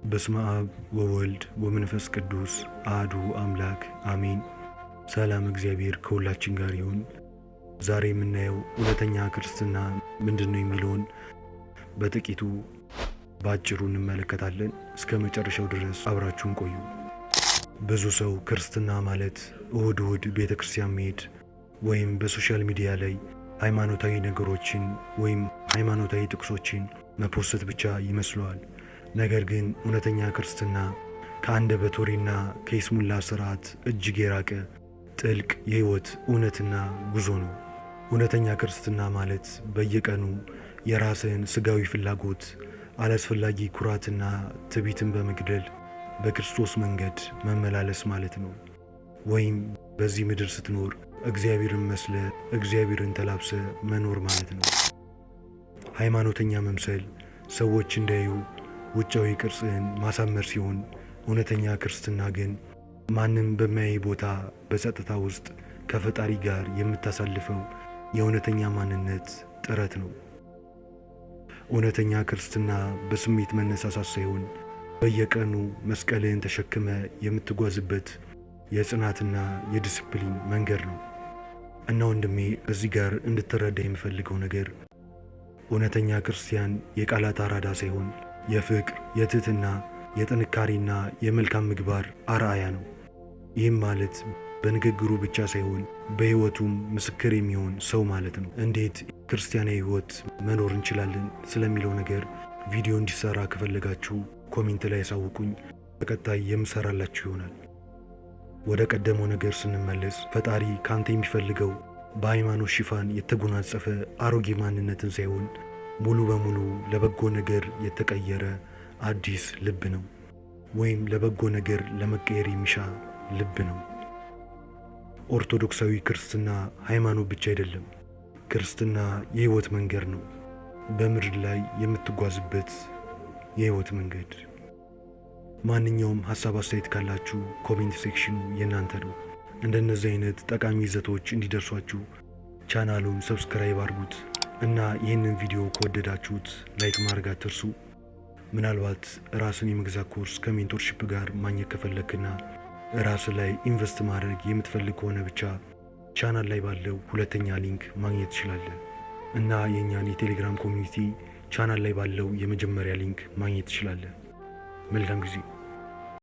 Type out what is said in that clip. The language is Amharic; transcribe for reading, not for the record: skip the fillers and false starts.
በስመ አብ ወወልድ ወመንፈስ ቅዱስ አሐዱ አምላክ አሜን። ሰላም እግዚአብሔር ከሁላችን ጋር ይሁን። ዛሬ የምናየው እውነተኛ ክርስትና ምንድነው የሚለውን በጥቂቱ ባጭሩ እንመለከታለን። እስከ መጨረሻው ድረስ አብራችሁን ቆዩ። ብዙ ሰው ክርስትና ማለት እሁድ እሁድ ቤተክርስቲያን መሄድ ወይም በሶሻል ሚዲያ ላይ ሃይማኖታዊ ነገሮችን ወይም ሃይማኖታዊ ጥቅሶችን መፖሰት ብቻ ይመስለዋል። ነገር ግን እውነተኛ ክርስትና ከአንደበት ወሬና ከይስሙላ ስርዓት እጅግ የራቀ ጥልቅ የህይወት እውነትና ጉዞ ነው። እውነተኛ ክርስትና ማለት በየቀኑ የራስን ስጋዊ ፍላጎት፣ አላስፈላጊ ኩራትና ትዕቢትን በመግደል በክርስቶስ መንገድ መመላለስ ማለት ነው። ወይም በዚህ ምድር ስትኖር እግዚአብሔርን መስለ እግዚአብሔርን ተላብሰ መኖር ማለት ነው። ሃይማኖተኛ መምሰል ሰዎች እንዳዩ ውጫዊ ቅርጽን ማሳመር ሲሆን፣ እውነተኛ ክርስትና ግን ማንም በማያይ ቦታ በጸጥታ ውስጥ ከፈጣሪ ጋር የምታሳልፈው የእውነተኛ ማንነት ጥረት ነው። እውነተኛ ክርስትና በስሜት መነሳሳት ሳይሆን በየቀኑ መስቀልን ተሸክመ የምትጓዝበት የጽናትና የዲስፕሊን መንገድ ነው። እና ወንድሜ እዚህ ጋር እንድትረዳ የምፈልገው ነገር እውነተኛ ክርስቲያን የቃላት አራዳ ሳይሆን የፍቅር፣ የትህትና፣ የጥንካሬና የመልካም ምግባር አርአያ ነው። ይህም ማለት በንግግሩ ብቻ ሳይሆን በሕይወቱም ምስክር የሚሆን ሰው ማለት ነው። እንዴት ክርስቲያናዊ ሕይወት መኖር እንችላለን ስለሚለው ነገር ቪዲዮ እንዲሰራ ከፈለጋችሁ ኮሜንት ላይ ያሳውቁኝ። በቀጣይ የምሰራላችሁ ይሆናል። ወደ ቀደመው ነገር ስንመለስ ፈጣሪ ካንተ የሚፈልገው በሃይማኖት ሽፋን የተጎናጸፈ አሮጌ ማንነትን ሳይሆን ሙሉ በሙሉ ለበጎ ነገር የተቀየረ አዲስ ልብ ነው። ወይም ለበጎ ነገር ለመቀየር የሚሻ ልብ ነው። ኦርቶዶክሳዊ ክርስትና ሃይማኖት ብቻ አይደለም። ክርስትና የህይወት መንገድ ነው። በምድር ላይ የምትጓዝበት የህይወት መንገድ። ማንኛውም ሐሳብ አስተያየት ካላችሁ ኮሜንት ሴክሽኑ የእናንተ ነው። እንደነዚህ አይነት ጠቃሚ ይዘቶች እንዲደርሷችሁ ቻናሉን ሰብስክራይብ አድርጉት እና ይህንን ቪዲዮ ከወደዳችሁት ላይክ ማድረግ አትርሱ። ምናልባት ራስን የመግዛት ኮርስ ከሜንቶርሺፕ ጋር ማግኘት ከፈለክና ራስ ላይ ኢንቨስት ማድረግ የምትፈልግ ከሆነ ብቻ ቻናል ላይ ባለው ሁለተኛ ሊንክ ማግኘት ትችላለህ እና የእኛን የቴሌግራም ኮሚኒቲ ቻናል ላይ ባለው የመጀመሪያ ሊንክ ማግኘት ትችላለህ። መልካም ጊዜ።